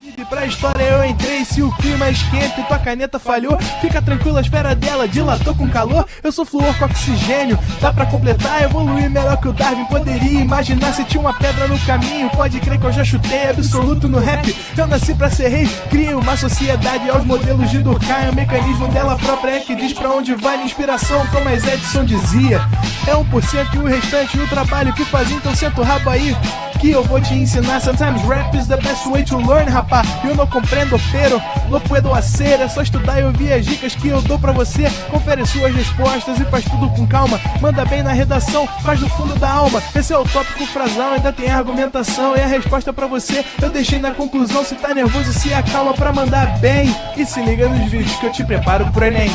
E pra história eu entrei, se o clima esquenta e tua caneta falhou, fica tranquilo, a esfera dela dilatou com calor. Eu sou flúor com oxigênio, dá pra completar, evoluir melhor que o Darwin poderia imaginar. Se tinha uma pedra no caminho, pode crer que eu já chutei absoluto no rap. Eu nasci pra ser rei, crio uma sociedade aos modelos de Durkheim. O mecanismo dela própria é que diz pra onde vai minha inspiração. Thomas Edison dizia, é 1% e o restante o trabalho que fazia. Então senta o rabo aí que eu vou te ensinar. Sometimes rap is the best way to learn, rapá. Eu não compreendo, pero não puedo hacer. É só estudar e ouvir as dicas que eu dou pra você. Confere suas respostas e faz tudo com calma. Manda bem na redação, faz do fundo da alma. Esse é o tópico frasal, ainda tem argumentação. E a resposta pra você eu deixei na conclusão. Se tá nervoso, se acalma pra mandar bem. E se liga nos vídeos que eu te preparo pro Enem.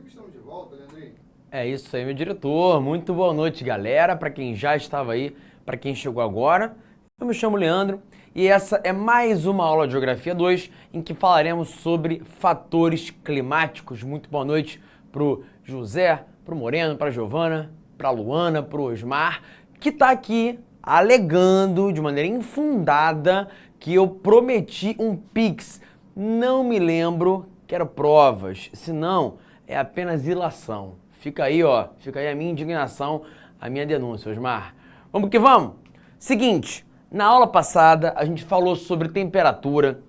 Estamos de volta, Leandrinho. É isso aí, meu diretor. Muito boa noite, galera. Para quem já estava aí, para quem chegou agora, eu me chamo Leandro e essa é mais uma aula de Geografia 2 em que falaremos sobre fatores climáticos. Muito boa noite pro José, pro Moreno, pra Giovana, pra Luana, pro Osmar, que tá aqui alegando de maneira infundada que eu prometi um Pix. Não me lembro, quero provas, senão é apenas ilação. Fica aí, ó, fica aí a minha indignação, a minha denúncia, Osmar. Vamos que vamos? Seguinte, na aula passada a gente falou sobre temperatura,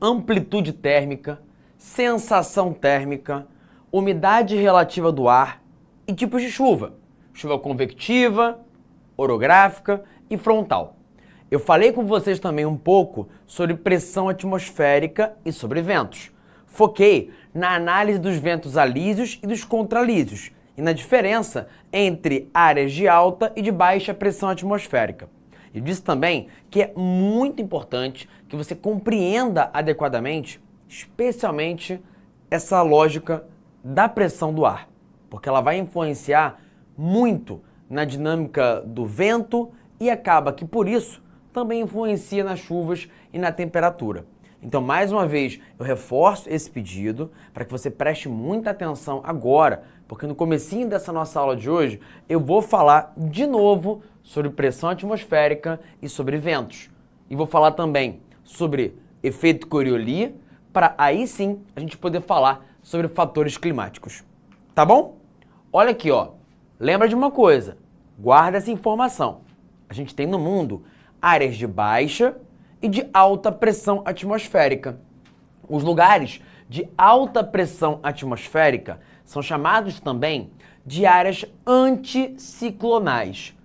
amplitude térmica, sensação térmica, umidade relativa do ar e tipos de chuva. Chuva convectiva, orográfica e frontal. Eu falei com vocês também um pouco sobre pressão atmosférica e sobre ventos. Foquei na análise dos ventos alísios e dos contralísios e na diferença entre áreas de alta e de baixa pressão atmosférica. E disse também que é muito importante que você compreenda adequadamente, especialmente essa lógica da pressão do ar, porque ela vai influenciar muito na dinâmica do vento e acaba que por isso também influencia nas chuvas e na temperatura. Então, mais uma vez, eu reforço esse pedido para que você preste muita atenção agora, porque no comecinho dessa nossa aula de hoje, eu vou falar de novo sobre pressão atmosférica e sobre ventos. E vou falar também sobre efeito Coriolis, para aí sim a gente poder falar sobre fatores climáticos. Tá bom? Olha aqui, ó. Lembra de uma coisa, guarda essa informação. A gente tem no mundo áreas de baixa e de alta pressão atmosférica. Os lugares de alta pressão atmosférica são chamados também de áreas anticiclonais.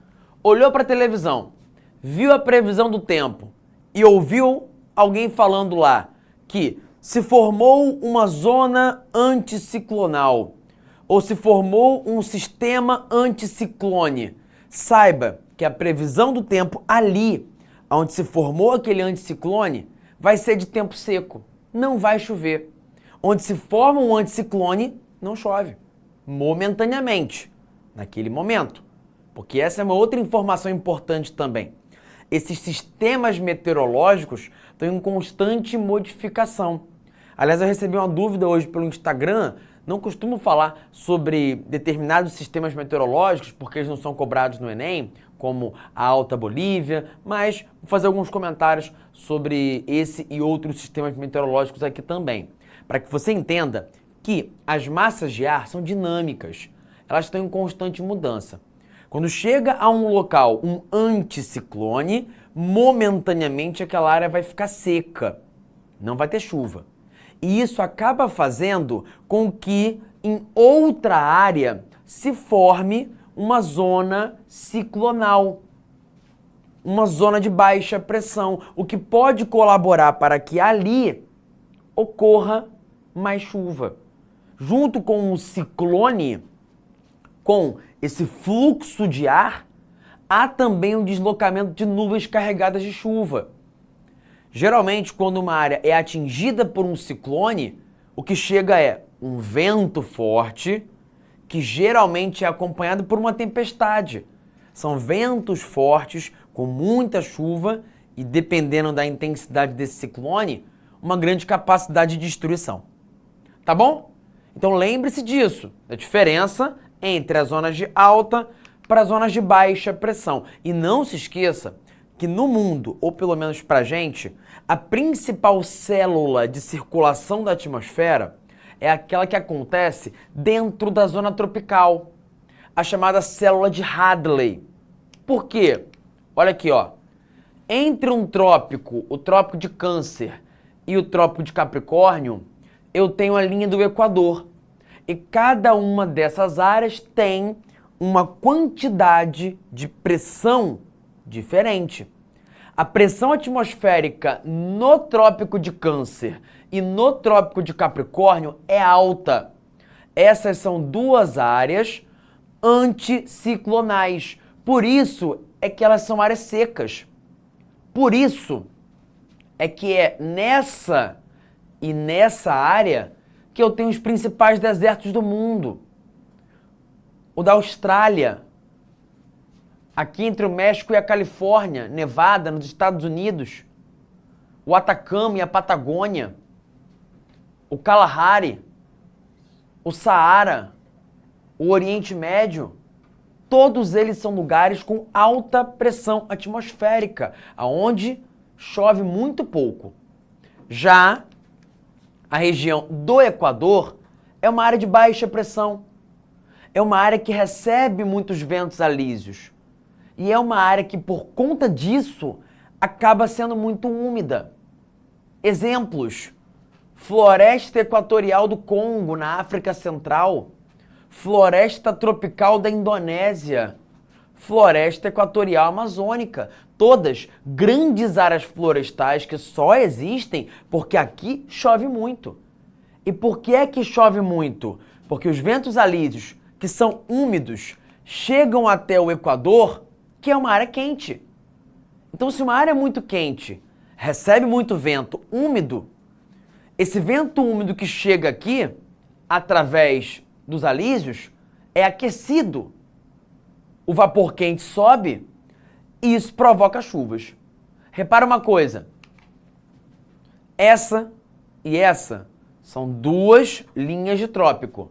Olhou para a televisão, viu a previsão do tempo e ouviu alguém falando lá que se formou uma zona anticiclonal ou se formou um sistema anticiclone. Saiba que a previsão do tempo ali, onde se formou aquele anticiclone, vai ser de tempo seco, não vai chover. Onde se forma um anticiclone, não chove, momentaneamente, naquele momento. Porque essa é uma outra informação importante também. Esses sistemas meteorológicos estão em constante modificação. Aliás, eu recebi uma dúvida hoje pelo Instagram. Não costumo falar sobre determinados sistemas meteorológicos porque eles não são cobrados no Enem, como a Alta Bolívia, mas vou fazer alguns comentários sobre esse e outros sistemas meteorológicos aqui também, para que você entenda que as massas de ar são dinâmicas, elas estão em constante mudança. Quando chega a um local, um anticiclone, momentaneamente aquela área vai ficar seca, não vai ter chuva. E isso acaba fazendo com que em outra área se forme uma zona ciclonal, uma zona de baixa pressão, o que pode colaborar para que ali ocorra mais chuva. Junto com o ciclone, com esse fluxo de ar, há também um deslocamento de nuvens carregadas de chuva. Geralmente, quando uma área é atingida por um ciclone, o que chega é um vento forte, que geralmente é acompanhado por uma tempestade. São ventos fortes, com muita chuva e, dependendo da intensidade desse ciclone, uma grande capacidade de destruição. Tá bom? Então lembre-se disso, da diferença entre as zonas de alta para as zonas de baixa pressão. E não se esqueça que no mundo, ou pelo menos para a gente, a principal célula de circulação da atmosfera é aquela que acontece dentro da zona tropical, a chamada célula de Hadley. Por quê? Olha aqui, ó. Entre um trópico, o trópico de Câncer e o trópico de Capricórnio, eu tenho a linha do Equador. E cada uma dessas áreas tem uma quantidade de pressão diferente. A pressão atmosférica no trópico de Câncer e no trópico de Capricórnio é alta. Essas são duas áreas anticiclonais. Por isso é que elas são áreas secas. Por isso é que é nessa e nessa área que eu tenho os principais desertos do mundo. O da Austrália, aqui entre o México e a Califórnia, Nevada, nos Estados Unidos, o Atacama e a Patagônia, o Kalahari, o Saara, o Oriente Médio, todos eles são lugares com alta pressão atmosférica, aonde chove muito pouco. Já a região do Equador é uma área de baixa pressão. É uma área que recebe muitos ventos alísios. E é uma área que, por conta disso, acaba sendo muito úmida. Exemplos: floresta equatorial do Congo, na África Central, floresta tropical da Indonésia, floresta equatorial amazônica. Todas grandes áreas florestais que só existem porque aqui chove muito. E por que é que chove muito? Porque os ventos alísios, que são úmidos, chegam até o Equador, que é uma área quente. Então, se uma área muito quente recebe muito vento úmido, esse vento úmido que chega aqui, através dos alísios, é aquecido. O vapor quente sobe e isso provoca chuvas. Repara uma coisa. Essa e essa são duas linhas de trópico.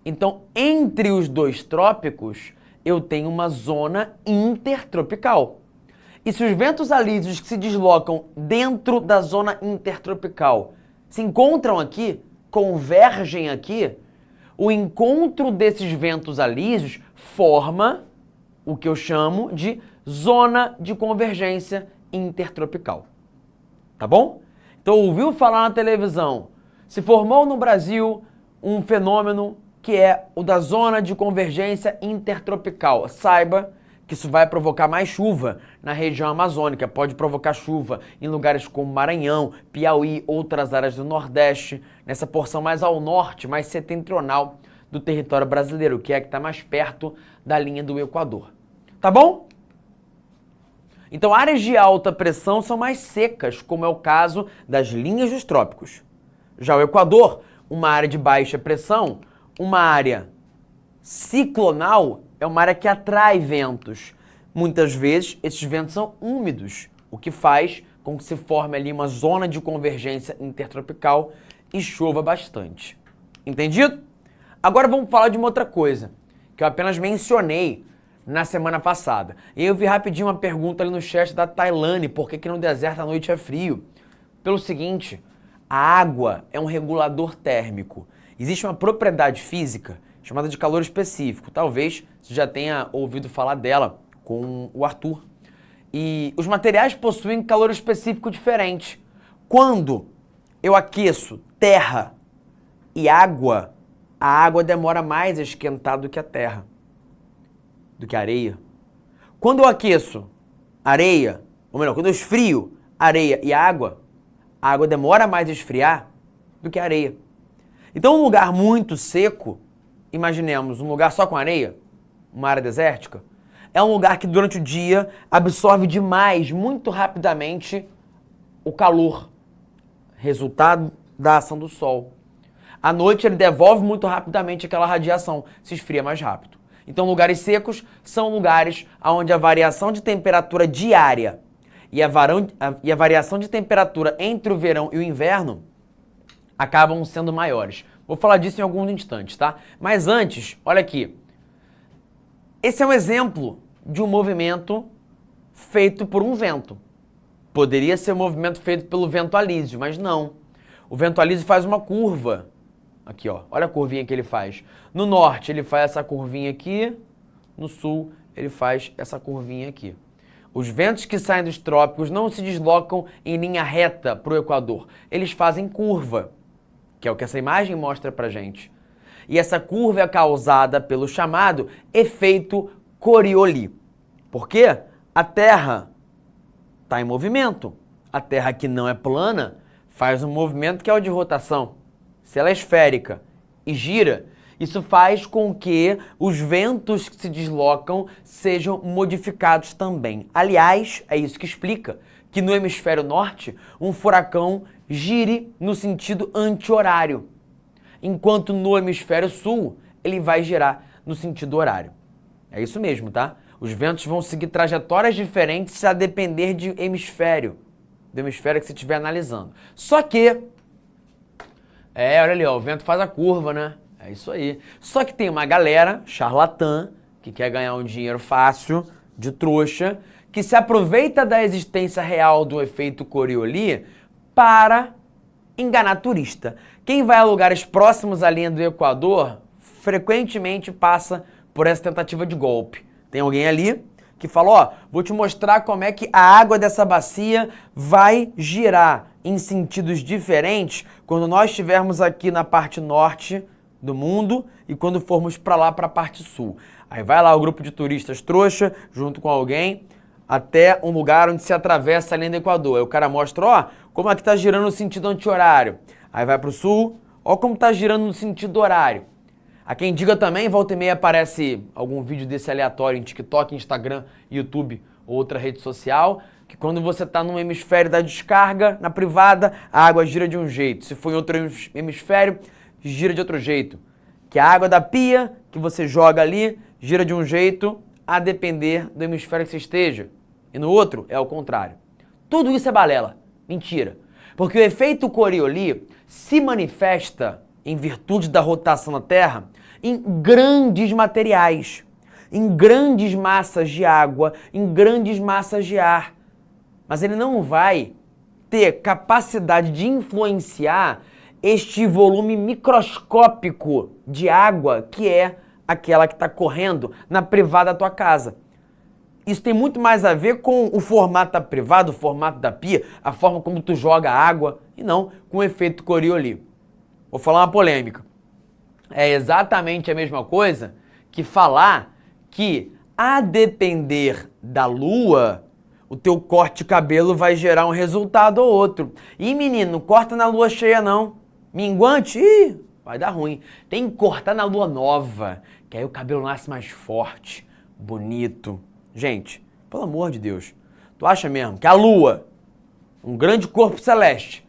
Então, entre os dois trópicos, eu tenho uma zona intertropical. E se os ventos alísios que se deslocam dentro da zona intertropical se encontram aqui, convergem aqui, o encontro desses ventos alísios forma o que eu chamo de zona de convergência intertropical. Tá bom? Então, ouviu falar na televisão, se formou no Brasil um fenômeno que é o da zona de convergência intertropical. Saiba que isso vai provocar mais chuva na região amazônica, pode provocar chuva em lugares como Maranhão, Piauí, outras áreas do Nordeste, nessa porção mais ao norte, mais setentrional do território brasileiro, que é que está mais perto da linha do Equador. Tá bom? Então, áreas de alta pressão são mais secas, como é o caso das linhas dos trópicos. Já o Equador, uma área de baixa pressão, uma área ciclonal, é uma área que atrai ventos. Muitas vezes, esses ventos são úmidos, o que faz com que se forme ali uma zona de convergência intertropical e chova bastante. Entendido? Agora vamos falar de uma outra coisa, que eu apenas mencionei na semana passada. E eu vi rapidinho uma pergunta ali no chat da Tailane, por que no deserto à noite é frio? Pelo seguinte, a água é um regulador térmico. Existe uma propriedade física chamada de calor específico. Talvez você já tenha ouvido falar dela com o Arthur. E os materiais possuem calor específico diferente. Quando eu aqueço terra e água, a água demora mais a esquentar do que a terra, do que a areia. Quando eu aqueço areia, ou melhor, quando eu esfrio areia e água, a água demora mais a esfriar do que a areia. Então, um lugar muito seco, imaginemos um lugar só com areia, uma área desértica, é um lugar que durante o dia absorve demais, muito rapidamente, o calor, resultado da ação do sol. À noite ele devolve muito rapidamente aquela radiação, se esfria mais rápido. Então, lugares secos são lugares onde a variação de temperatura diária e a variação de temperatura entre o verão e o inverno acabam sendo maiores. Vou falar disso em alguns instantes, tá? Mas antes, olha aqui. Esse é um exemplo de um movimento feito por um vento. Poderia ser um movimento feito pelo vento alísio, mas não. O vento alísio faz uma curva. Aqui, ó. Olha a curvinha que ele faz. No norte, ele faz essa curvinha aqui. No sul, ele faz essa curvinha aqui. Os ventos que saem dos trópicos não se deslocam em linha reta para o Equador. Eles fazem curva, que é o que essa imagem mostra pra gente. E essa curva é causada pelo chamado efeito Coriolis. Por quê? A Terra está em movimento. A Terra que não é plana faz um movimento que é o de rotação. Se ela é esférica e gira, isso faz com que os ventos que se deslocam sejam modificados também. Aliás, é isso que explica que no hemisfério norte um furacão gire no sentido anti-horário, enquanto no hemisfério sul ele vai girar no sentido horário. É isso mesmo, tá? Os ventos vão seguir trajetórias diferentes a depender do hemisfério que você estiver analisando. Só que, olha ali, ó, o vento faz a curva, né? É isso aí. Só que tem uma galera charlatã que quer ganhar um dinheiro fácil, de trouxa, que se aproveita da existência real do efeito Coriolis para enganar turista. Quem vai a lugares próximos à linha do Equador frequentemente passa por essa tentativa de golpe. Tem alguém ali que fala, ó, vou te mostrar como é que a água dessa bacia vai girar em sentidos diferentes quando nós estivermos aqui na parte norte do mundo e quando formos para lá, para a parte sul. Aí vai lá o grupo de turistas trouxa, junto com alguém, até um lugar onde se atravessa a linha do Equador. Aí o cara mostra, ó, como é que tá girando no sentido anti-horário. Aí vai pro sul, ó como tá girando no sentido horário. Há quem diga também, volta e meia aparece algum vídeo desse aleatório em TikTok, Instagram, YouTube ou outra rede social, que quando você tá num hemisfério da descarga, na privada, a água gira de um jeito. Se for em outro hemisfério, gira de outro jeito. Que a água da pia que você joga ali gira de um jeito a depender do hemisfério que você esteja. E no outro é ao contrário. Tudo isso é balela. Mentira. Porque o efeito Coriolis se manifesta em virtude da rotação da Terra em grandes materiais, em grandes massas de água, em grandes massas de ar. Mas ele não vai ter capacidade de influenciar este volume microscópico de água que é aquela que está correndo na privada da tua casa. Isso tem muito mais a ver com o formato da privada, o formato da pia, a forma como tu joga água, e não com o efeito Coriolis. Vou falar uma polêmica. É exatamente a mesma coisa que falar que, a depender da lua, o teu corte de cabelo vai gerar um resultado ou outro. E menino, não corta na lua cheia não. Minguante, vai dar ruim. Tem que cortar na lua nova, que aí o cabelo nasce mais forte, bonito. Gente, pelo amor de Deus, tu acha mesmo que a lua, um grande corpo celeste,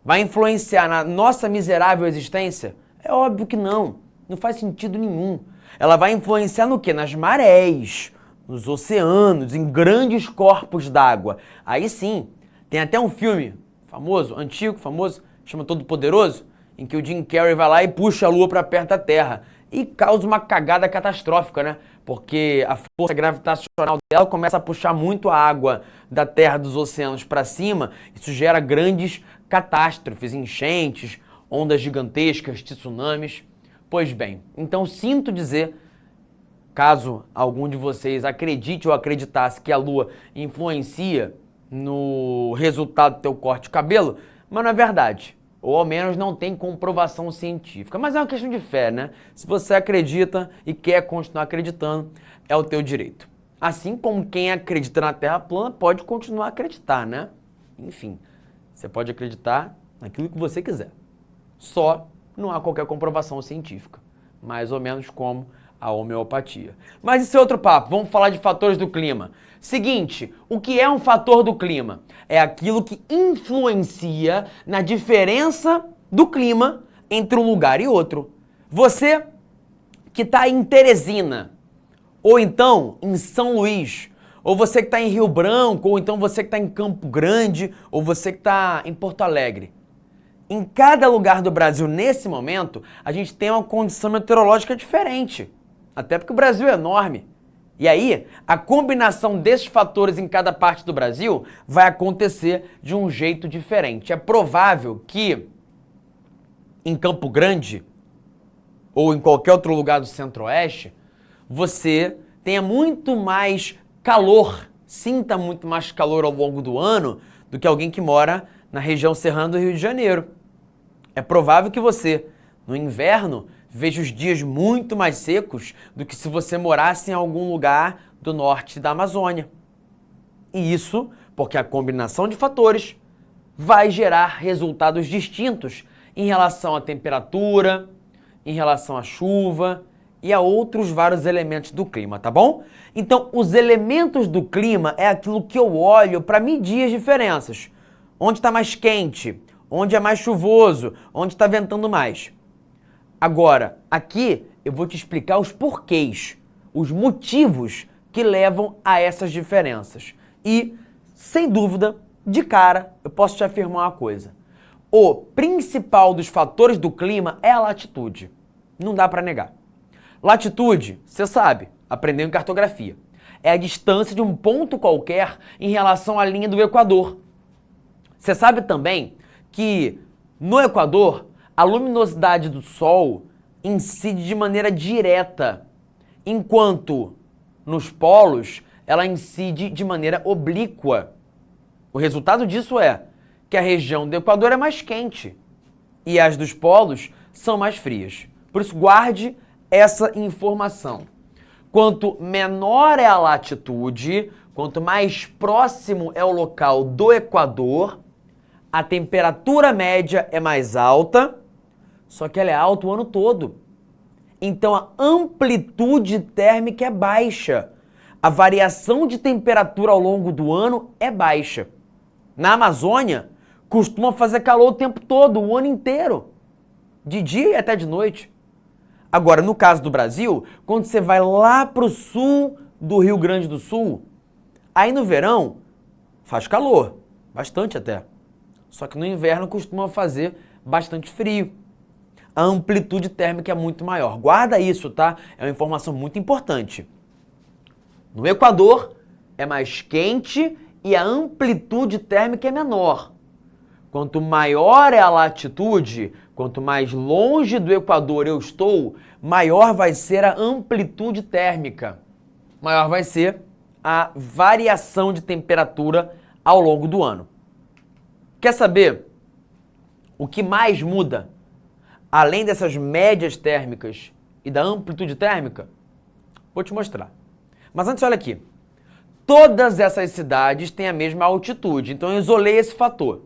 vai influenciar na nossa miserável existência? É óbvio que não. Não faz sentido nenhum. Ela vai influenciar no quê? Nas marés, nos oceanos, em grandes corpos d'água. Aí sim, tem até um filme famoso, antigo, famoso, chama Todo Poderoso, em que o Jim Carrey vai lá e puxa a lua para perto da Terra. E causa uma cagada catastrófica, né? Porque a força gravitacional dela começa a puxar muito a água da Terra, dos oceanos para cima. Isso gera grandes catástrofes, enchentes, ondas gigantescas, tsunamis. Pois bem, então sinto dizer, caso algum de vocês acredite ou acreditasse que a Lua influencia no resultado do teu corte de cabelo, mas não é verdade. Ou ao menos não tem comprovação científica. Mas é uma questão de fé, né? Se você acredita e quer continuar acreditando, é o teu direito. Assim como quem acredita na Terra plana pode continuar a acreditar, né? Enfim, você pode acreditar naquilo que você quiser. Só não há qualquer comprovação científica. Mais ou menos como a homeopatia. Mas isso é outro papo. Vamos falar de fatores do clima. Seguinte, o que é um fator do clima? É aquilo que influencia na diferença do clima entre um lugar e outro. Você que está em Teresina, ou então em São Luís, ou você que está em Rio Branco, ou então você que está em Campo Grande, ou você que está em Porto Alegre. Em cada lugar do Brasil, nesse momento, a gente tem uma condição meteorológica diferente. Até porque o Brasil é enorme. E aí, a combinação desses fatores em cada parte do Brasil vai acontecer de um jeito diferente. É provável que em Campo Grande ou em qualquer outro lugar do Centro-Oeste, você tenha muito mais calor, sinta muito mais calor ao longo do ano do que alguém que mora na região serrana do Rio de Janeiro. É provável que você, no inverno, veja os dias muito mais secos do que se você morasse em algum lugar do norte da Amazônia. E isso porque a combinação de fatores vai gerar resultados distintos em relação à temperatura, em relação à chuva e a outros vários elementos do clima, tá bom? Então, os elementos do clima é aquilo que eu olho para medir as diferenças. Onde está mais quente, onde é mais chuvoso, onde está ventando mais. Agora, aqui eu vou te explicar os porquês, os motivos que levam a essas diferenças. E, sem dúvida, de cara, eu posso te afirmar uma coisa. O principal dos fatores do clima é a latitude. Não dá para negar. Latitude, você sabe, aprendeu em cartografia. É a distância de um ponto qualquer em relação à linha do Equador. Você sabe também que no Equador a luminosidade do Sol incide de maneira direta, enquanto nos polos ela incide de maneira oblíqua. O resultado disso é que a região do Equador é mais quente e as dos polos são mais frias. Por isso, guarde essa informação. Quanto menor é a latitude, quanto mais próximo é o local do Equador, a temperatura média é mais alta, só que ela é alta o ano todo. Então a amplitude térmica é baixa. A variação de temperatura ao longo do ano é baixa. Na Amazônia, costuma fazer calor o tempo todo, o ano inteiro. De dia e até de noite. Agora, no caso do Brasil, quando você vai lá para o sul do Rio Grande do Sul, aí no verão faz calor, bastante até. Só que no inverno costuma fazer bastante frio. A amplitude térmica é muito maior. Guarda isso, tá? É uma informação muito importante. No Equador é mais quente e a amplitude térmica é menor. Quanto maior é a latitude, quanto mais longe do Equador eu estou, maior vai ser a amplitude térmica. Maior vai ser a variação de temperatura ao longo do ano. Quer saber o que mais muda, além dessas médias térmicas e da amplitude térmica? Vou te mostrar. Mas antes, olha aqui. Todas essas cidades têm a mesma altitude, então eu isolei esse fator.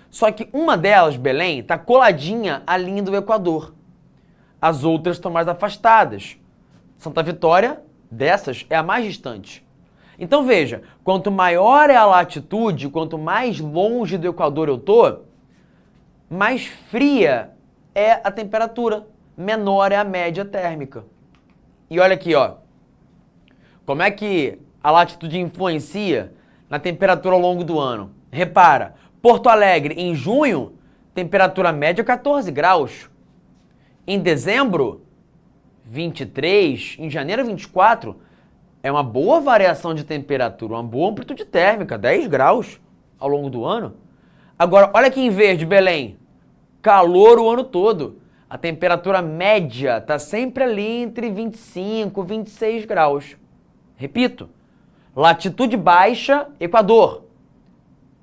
Só que uma delas, Belém, está coladinha à linha do Equador. As outras estão mais afastadas. Santa Vitória, dessas, é a mais distante. Então veja, quanto maior é a latitude, quanto mais longe do Equador eu estou, mais fria é a temperatura, menor é a média térmica. E olha aqui, ó. Como é que a latitude influencia na temperatura ao longo do ano? Repara, Porto Alegre, em junho, temperatura média 14 graus. Em dezembro, 23. Em janeiro, 24. É uma boa variação de temperatura, uma boa amplitude térmica, 10 graus ao longo do ano. Agora, olha aqui em verde, Belém. Calor o ano todo. A temperatura média está sempre ali entre 25 e 26 graus. Repito, latitude baixa, Equador.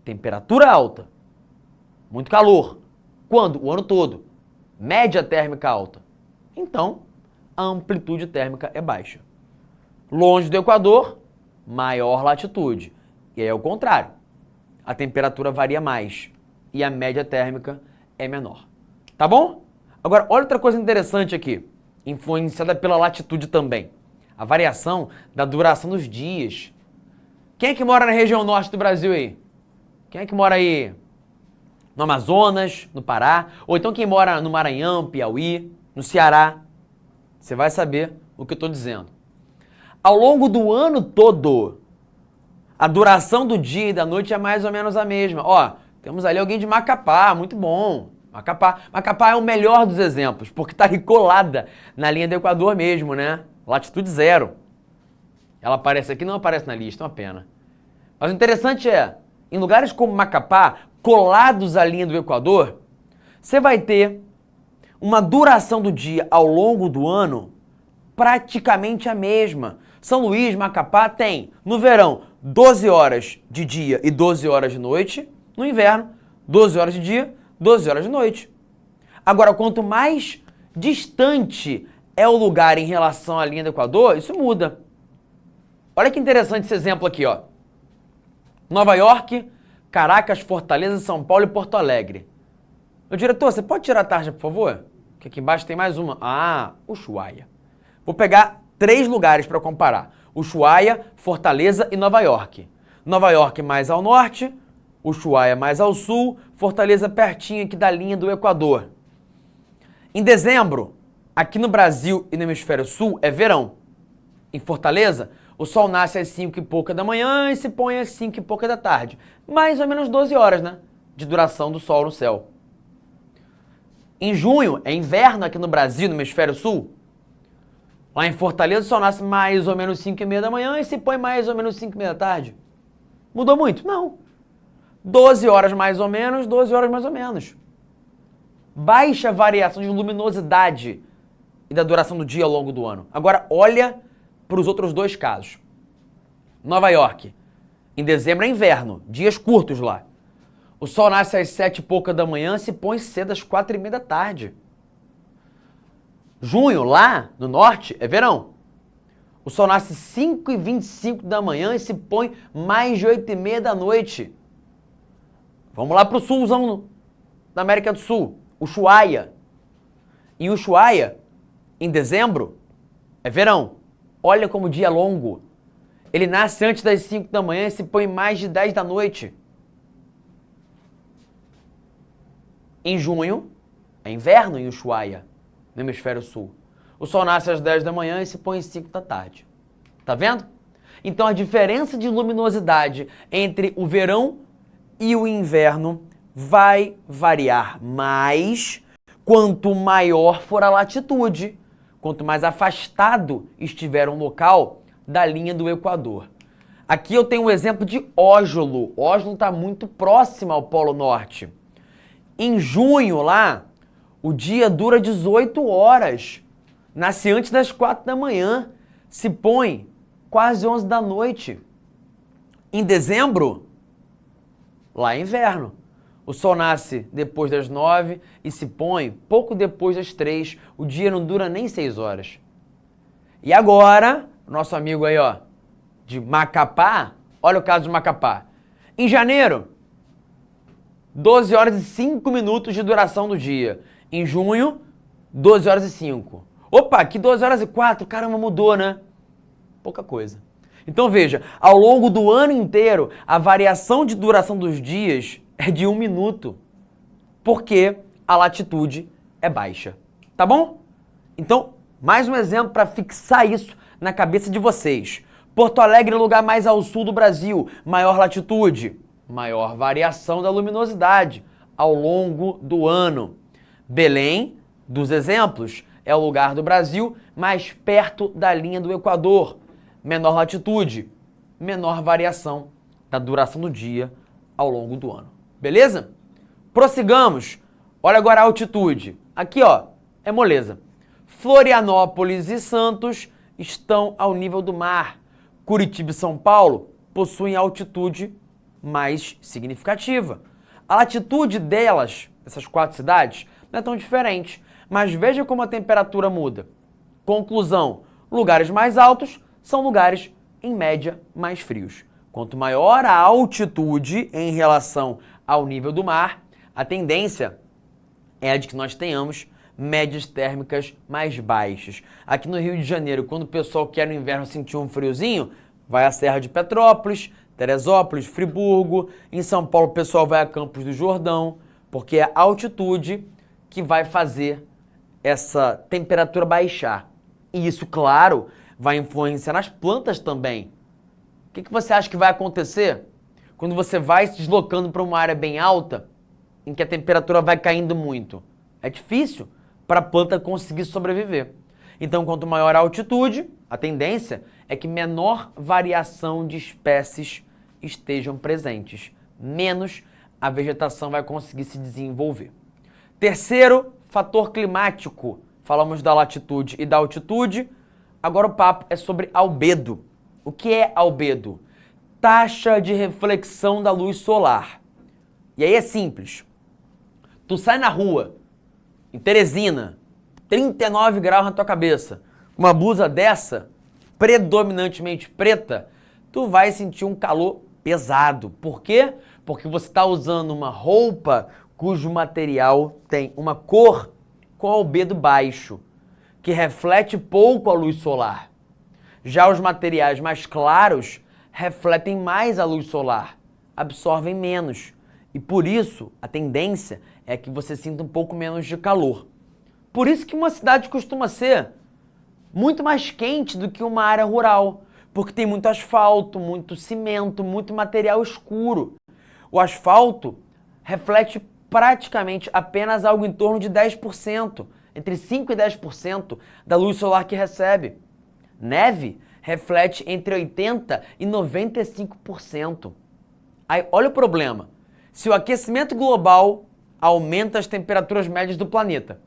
Temperatura alta. Muito calor. Quando? O ano todo. Média térmica alta. Então, a amplitude térmica é baixa. Longe do Equador, maior latitude. E aí é o contrário. A temperatura varia mais e a média térmica é menor. Tá bom? Agora, olha outra coisa interessante aqui, influenciada pela latitude também. A variação da duração dos dias. Quem é que mora na região norte do Brasil aí? Quem é que mora aí no Amazonas, no Pará? Ou então quem mora no Maranhão, Piauí, no Ceará? Você vai saber o que eu estou dizendo. Ao longo do ano todo, a duração do dia e da noite é mais ou menos a mesma. Ó, Temos ali alguém de Macapá, muito bom. Macapá é o melhor dos exemplos, porque está ali colada na linha do Equador mesmo, né? Latitude 0. Ela aparece aqui, não aparece na lista, é uma pena. Mas o interessante é, em lugares como Macapá, colados à linha do Equador, você vai ter uma duração do dia ao longo do ano praticamente a mesma. São Luís, Macapá tem, no verão, 12 horas de dia e 12 horas de noite. No inverno, 12 horas de dia, 12 horas de noite. Agora, quanto mais distante é o lugar em relação à linha do Equador, isso muda. Olha que interessante esse exemplo aqui, ó. Nova York, Caracas, Fortaleza, São Paulo e Porto Alegre. Meu diretor, você pode tirar a tarja, por favor? Que aqui embaixo tem mais uma. Ah, Ushuaia. Vou pegar 3 lugares para comparar. Ushuaia, Fortaleza e Nova York. Nova York mais ao norte, Ushuaia mais ao sul, Fortaleza pertinho aqui da linha do Equador. Em dezembro, aqui no Brasil e no hemisfério sul, é verão. Em Fortaleza, o sol nasce às 5 e pouca da manhã e se põe às 5 e pouca da tarde. Mais ou menos 12 horas, né? De duração do sol no céu. Em junho, é inverno aqui no Brasil, no hemisfério sul. Lá em Fortaleza, o sol nasce mais ou menos 5 e meia da manhã e se põe mais ou menos 5 e meia da tarde. Mudou muito? Não. 12 horas mais ou menos, 12 horas mais ou menos. Baixa variação de luminosidade e da duração do dia ao longo do ano. Agora, olha para os outros 2 casos. Nova York, em dezembro é inverno, dias curtos lá. O sol nasce às 7 e pouca da manhã e se põe cedo às 4 e meia da tarde. Junho, lá no norte, é verão. O sol nasce às 5 e 25 da manhã e se põe mais de 8 e meia da noite. Vamos lá para o sulzão da América do Sul, Ushuaia. Em Ushuaia, em dezembro, é verão. Olha como o dia é longo. Ele nasce antes das 5 da manhã e se põe mais de 10 da noite. Em junho, é inverno em Ushuaia, no hemisfério sul. O sol nasce às 10 da manhã e se põe às 5 da tarde. Tá vendo? Então a diferença de luminosidade entre o verão e o inverno vai variar mais quanto maior for a latitude, quanto mais afastado estiver um local da linha do Equador. Aqui eu tenho um exemplo de Oslo. Oslo está muito próximo ao Polo Norte. Em junho lá, o dia dura 18 horas. Nasce antes das 4 da manhã, se põe quase 11 da noite. Em dezembro, lá é inverno. O sol nasce depois das 9 e se põe pouco depois das 3. O dia não dura nem 6 horas. E agora, nosso amigo aí, ó, de Macapá, olha o caso de Macapá. Em janeiro, 12 horas e 5 minutos de duração do dia. Em junho, 12 horas e 5. Opa, aqui 12 horas e 4, caramba, mudou, né? Pouca coisa. Então veja, ao longo do ano inteiro, a variação de duração dos dias é de 1 minuto, porque a latitude é baixa. Tá bom? Então, mais um exemplo para fixar isso na cabeça de vocês. Porto Alegre é o lugar mais ao sul do Brasil, maior latitude, maior variação da luminosidade ao longo do ano. Belém, dos exemplos, é o lugar do Brasil mais perto da linha do Equador. Menor latitude, menor variação da duração do dia ao longo do ano. Beleza? Prossigamos. Olha agora a altitude. Aqui, ó, é moleza. Florianópolis e Santos estão ao nível do mar. Curitiba e São Paulo possuem altitude mais significativa. A latitude delas, dessas 4 cidades, não é tão diferente, mas veja como a temperatura muda. Conclusão, lugares mais altos são lugares, em média, mais frios. Quanto maior a altitude em relação ao nível do mar, a tendência é a de que nós tenhamos médias térmicas mais baixas. Aqui no Rio de Janeiro, quando o pessoal quer no inverno sentir um friozinho, vai à Serra de Petrópolis, Teresópolis, Friburgo. Em São Paulo, o pessoal vai a Campos do Jordão, porque é a altitude que vai fazer essa temperatura baixar. E isso, claro, vai influenciar nas plantas também. O que você acha que vai acontecer quando você vai se deslocando para uma área bem alta, em que a temperatura vai caindo muito? É difícil para a planta conseguir sobreviver. Então, quanto maior a altitude, a tendência é que menor variação de espécies estejam presentes, menos a vegetação vai conseguir se desenvolver. Terceiro, fator climático. Falamos da latitude e da altitude. Agora o papo é sobre albedo. O que é albedo? Taxa de reflexão da luz solar. E aí é simples. Tu sai na rua, em Teresina, 39 graus na tua cabeça, uma blusa dessa, predominantemente preta, tu vai sentir um calor pesado. Por quê? Porque você está usando uma roupa cujo material tem uma cor com albedo baixo, que reflete pouco a luz solar. Já os materiais mais claros refletem mais a luz solar, absorvem menos. E por isso, a tendência é que você sinta um pouco menos de calor. Por isso que uma cidade costuma ser muito mais quente do que uma área rural, porque tem muito asfalto, muito cimento, muito material escuro. O asfalto reflete praticamente apenas algo em torno de 10%, entre 5% e 10% da luz solar que recebe. Neve reflete entre 80% e 95%. Aí, olha o problema. Se o aquecimento global aumenta as temperaturas médias do planeta,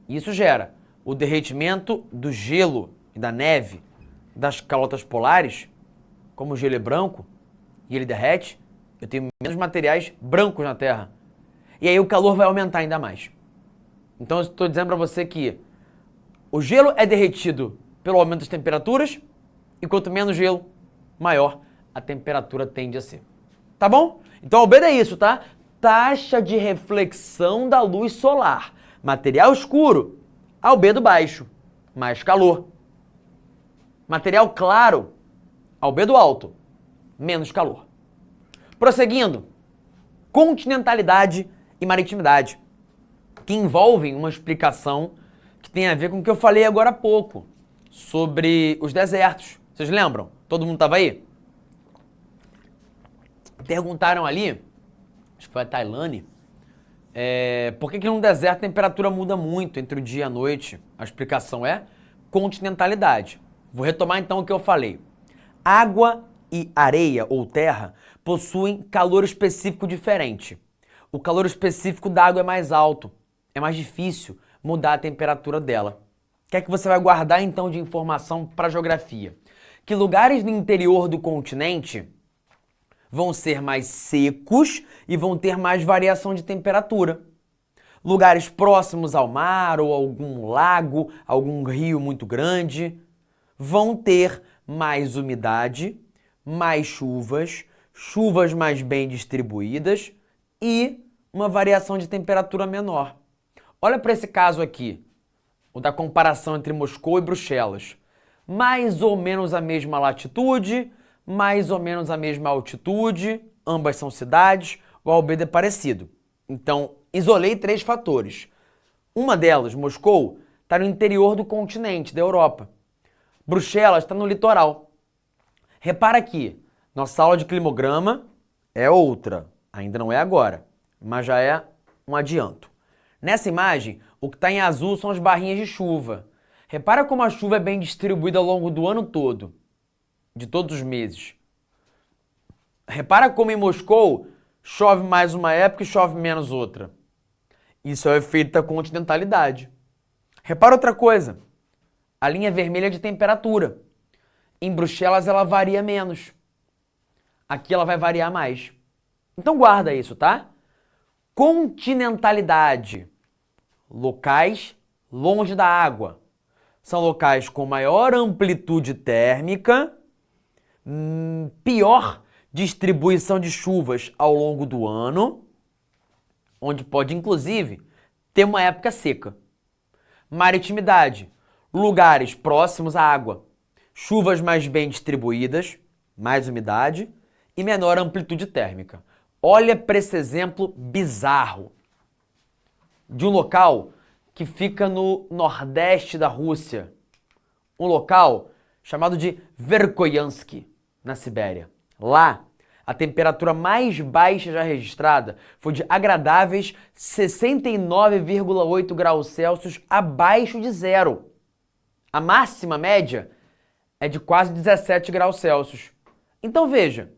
isso gera o derretimento do gelo e da neve das calotas polares, como o gelo é branco e ele derrete, eu tenho menos materiais brancos na Terra. E aí o calor vai aumentar ainda mais. Então eu estou dizendo para você que o gelo é derretido pelo aumento das temperaturas e quanto menos gelo, maior a temperatura tende a ser. Tá bom? Então albedo é isso, tá? Taxa de reflexão da luz solar. Material escuro, albedo baixo, mais calor. Material claro, albedo alto, menos calor. Prosseguindo, continentalidade e maritimidade, que envolvem uma explicação que tem a ver com o que eu falei agora há pouco, sobre os desertos. Vocês lembram? Todo mundo estava aí? Perguntaram ali, acho que foi a Tailândia, por que num deserto a temperatura muda muito entre o dia e a noite? A explicação é continentalidade. Vou retomar então o que eu falei. Água e areia ou terra possuem calor específico diferente. O calor específico da água é mais alto, é mais difícil mudar a temperatura dela. O que é que você vai guardar então de informação para a geografia? Que lugares no interior do continente vão ser mais secos e vão ter mais variação de temperatura. Lugares próximos ao mar ou algum lago, algum rio muito grande, vão ter mais umidade, mais chuvas, chuvas mais bem distribuídas e uma variação de temperatura menor. Olha para esse caso aqui, o da comparação entre Moscou e Bruxelas. Mais ou menos a mesma latitude, mais ou menos a mesma altitude, ambas são cidades, o albedo é parecido. Então, isolei 3 fatores. Uma delas, Moscou, está no interior do continente, da Europa. Bruxelas está no litoral. Repara aqui, nossa aula de climograma é outra, ainda não é agora, mas já é um adianto. Nessa imagem, o que está em azul são as barrinhas de chuva. Repara como a chuva é bem distribuída ao longo do ano todo, de todos os meses. Repara como em Moscou chove mais uma época e chove menos outra. Isso é o efeito da continentalidade. Repara outra coisa, a linha vermelha é de temperatura. Em Bruxelas ela varia menos. Aqui ela vai variar mais. Então guarda isso, tá? Continentalidade. Locais longe da água. São locais com maior amplitude térmica, pior distribuição de chuvas ao longo do ano, onde pode inclusive ter uma época seca. Maritimidade. Lugares próximos à água. Chuvas mais bem distribuídas, mais umidade e menor amplitude térmica. Olha para esse exemplo bizarro de um local que fica no nordeste da Rússia. Um local chamado de Verkhoyansk, na Sibéria. Lá, A temperatura mais baixa já registrada foi de agradáveis 69,8 graus Celsius abaixo de zero. A máxima média é de quase 17 graus Celsius. Então veja,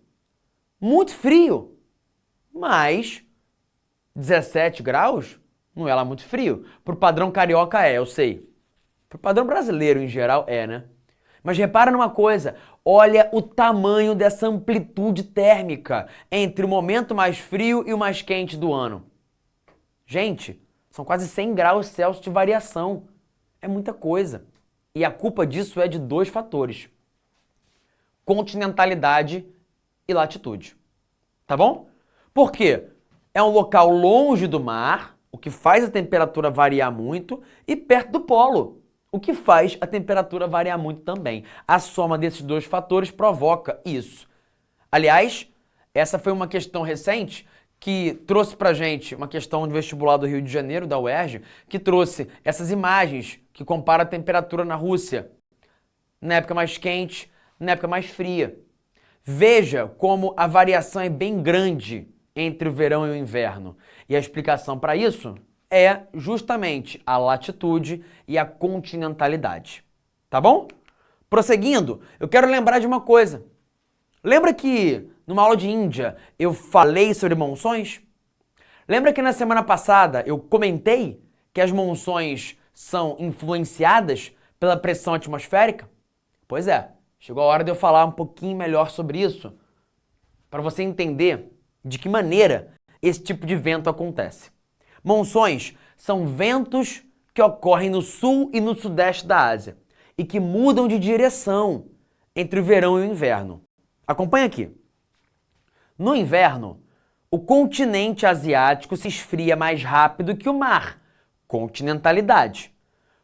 muito frio, mas 17 graus não é lá muito frio. Pro padrão carioca eu sei. Pro padrão brasileiro em geral né? Mas repara numa coisa, olha o tamanho dessa amplitude térmica entre o momento mais frio e o mais quente do ano. Gente, são quase 100 graus Celsius de variação. É muita coisa. E a culpa disso é de dois fatores: continentalidade e latitude. Tá bom? Por quê? É um local longe do mar, o que faz a temperatura variar muito, e perto do polo, o que faz a temperatura variar muito também. A soma desses dois fatores provoca isso. Aliás, essa foi uma questão recente que trouxe pra gente uma questão de vestibular do Rio de Janeiro, da UERJ, que trouxe essas imagens que comparam a temperatura na Rússia na época mais quente, na época mais fria. Veja como a variação é bem grande entre o verão e o inverno. E a explicação para isso é justamente a latitude e a continentalidade. Tá bom? Prosseguindo, eu quero lembrar de uma coisa. Lembra que numa aula de Índia eu falei sobre monções? Lembra que na semana passada eu comentei que as monções são influenciadas pela pressão atmosférica? Pois é, chegou a hora de eu falar um pouquinho melhor sobre isso, para você entender de que maneira esse tipo de vento acontece. Monções são ventos que ocorrem no sul e no sudeste da Ásia e que mudam de direção entre o verão e o inverno. Acompanha aqui. No inverno, o continente asiático se esfria mais rápido que o mar, continentalidade.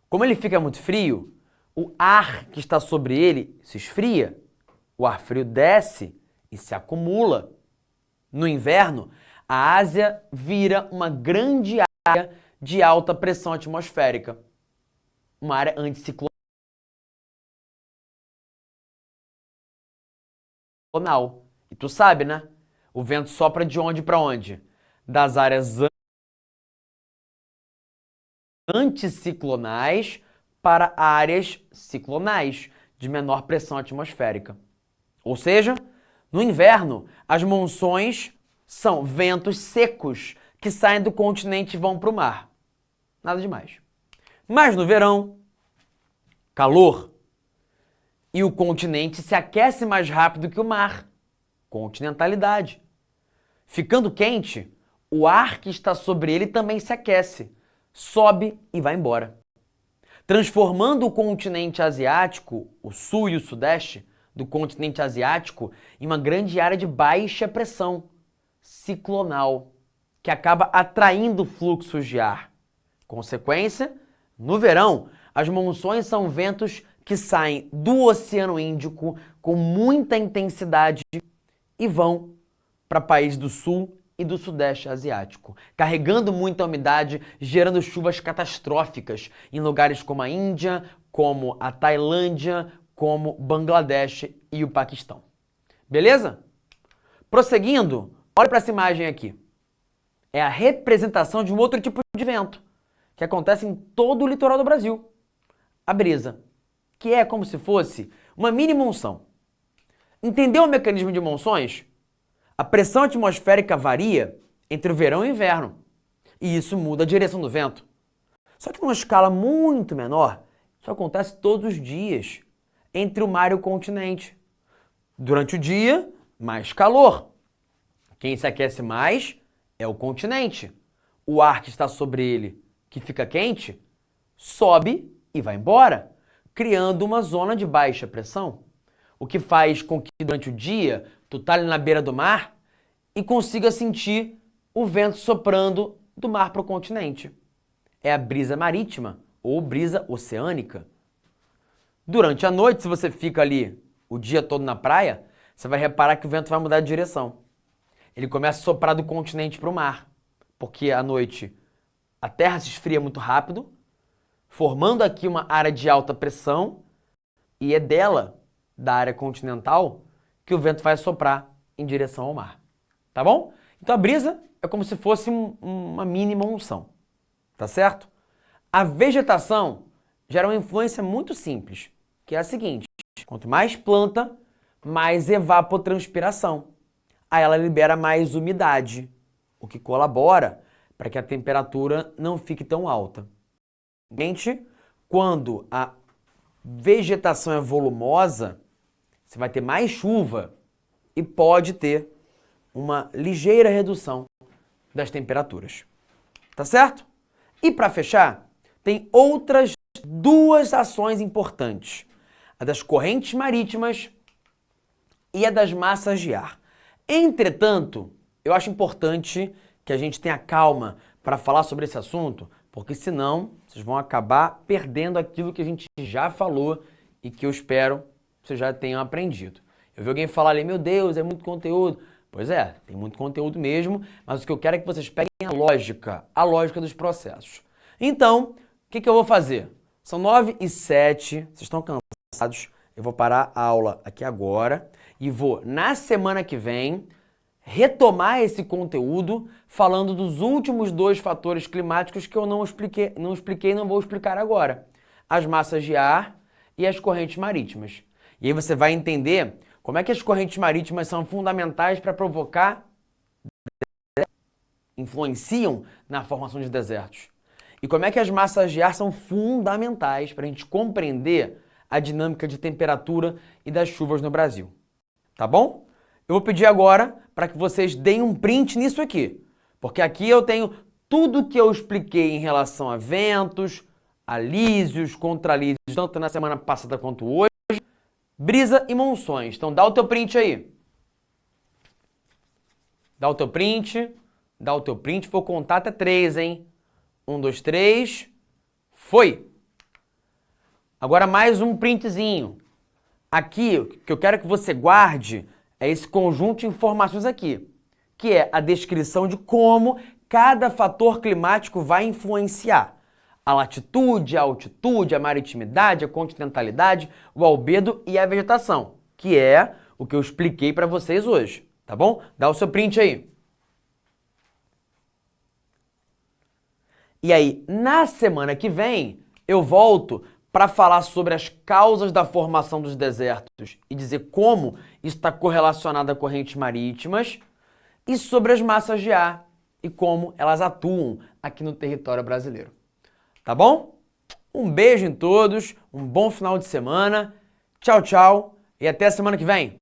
Como ele fica muito frio, o ar que está sobre ele se esfria, o ar frio desce e se acumula. No inverno, a Ásia vira uma grande área de alta pressão atmosférica, uma área anticiclonal. E tu sabe, né? O vento sopra de onde para onde? Das áreas anticiclonais para áreas ciclonais, de menor pressão atmosférica. Ou seja, no inverno, as monções são ventos secos que saem do continente e vão para o mar. Nada demais. Mas no verão, calor. E o continente se aquece mais rápido que o mar. Continentalidade. Ficando quente, o ar que está sobre ele também se aquece, sobe e vai embora, transformando o continente asiático, o sul e o sudeste do continente asiático, em uma grande área de baixa pressão, ciclonal, que acaba atraindo fluxos de ar. Consequência, no verão, as monções são ventos que saem do Oceano Índico com muita intensidade e vão para países do sul e do sudeste asiático, carregando muita umidade, gerando chuvas catastróficas em lugares como a Índia, como a Tailândia, como Bangladesh e o Paquistão. Beleza? Prosseguindo, olha para essa imagem aqui. É a representação de um outro tipo de vento, que acontece em todo o litoral do Brasil. A brisa, que é como se fosse uma mini monção. Entendeu o mecanismo de monções? A pressão atmosférica varia entre o verão e o inverno, e isso muda a direção do vento. Só que numa escala muito menor, isso acontece todos os dias, entre o mar e o continente. Durante o dia, mais calor. Quem se aquece mais é o continente. O ar que está sobre ele, que fica quente, sobe e vai embora, criando uma zona de baixa pressão, o que faz com que durante o dia tu tá ali na beira do mar e consiga sentir o vento soprando do mar para o continente. É a brisa marítima ou brisa oceânica. Durante a noite, se você fica ali o dia todo na praia, você vai reparar que o vento vai mudar de direção. Ele começa a soprar do continente para o mar, porque à noite a terra se esfria muito rápido, formando aqui uma área de alta pressão, e é dela, da área continental, que o vento vai soprar em direção ao mar. Tá bom? Então a brisa é como se fosse uma mini monção. Tá certo? A vegetação gera uma influência muito simples, que é a seguinte: quanto mais planta, mais evapotranspiração. Aí ela libera mais umidade, o que colabora para que a temperatura não fique tão alta. Quando a vegetação é volumosa, você vai ter mais chuva e pode ter uma ligeira redução das temperaturas. Tá certo? E para fechar, tem outras duas ações importantes: a das correntes marítimas e a das massas de ar. Entretanto, eu acho importante que a gente tenha calma para falar sobre esse assunto, porque senão vocês vão acabar perdendo aquilo que a gente já falou e que eu espero que vocês já tenham aprendido. Eu vi alguém falar ali: meu Deus, é muito conteúdo. Pois é, tem muito conteúdo mesmo, mas o que eu quero é que vocês peguem a lógica dos processos. Então, o que eu vou fazer? São 9h07, vocês estão cansados, eu vou parar a aula aqui agora e vou, na semana que vem, retomar esse conteúdo falando dos últimos 2 fatores climáticos que eu não expliquei e não vou explicar agora: as massas de ar e as correntes marítimas. E aí você vai entender como é que as correntes marítimas são fundamentais para provocar, influenciam na formação de desertos. E como é que as massas de ar são fundamentais para a gente compreender a dinâmica de temperatura e das chuvas no Brasil. Tá bom? Eu vou pedir agora para que vocês deem um print nisso aqui, porque aqui eu tenho tudo que eu expliquei em relação a ventos, alísios, contralísios, tanto na semana passada quanto hoje, brisa e monções. Então dá o teu print aí. Dá o teu print, vou contar até 3, hein? 1, 2, 3, foi! Agora mais um printzinho. Aqui, o que eu quero que você guarde é esse conjunto de informações aqui, que é a descrição de como cada fator climático vai influenciar a latitude, a altitude, a maritimidade, a continentalidade, o albedo e a vegetação, que é o que eu expliquei para vocês hoje, tá bom? Dá o seu print aí. E aí, na semana que vem, eu volto para falar sobre as causas da formação dos desertos e dizer como isso está correlacionado a correntes marítimas e sobre as massas de ar e como elas atuam aqui no território brasileiro. Tá bom? Um beijo em todos, um bom final de semana, tchau, tchau e até a semana que vem.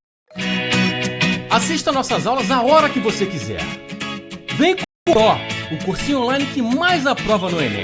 Assista nossas aulas a hora que você quiser. Vem com o Pro, o cursinho online que mais aprova no Enem.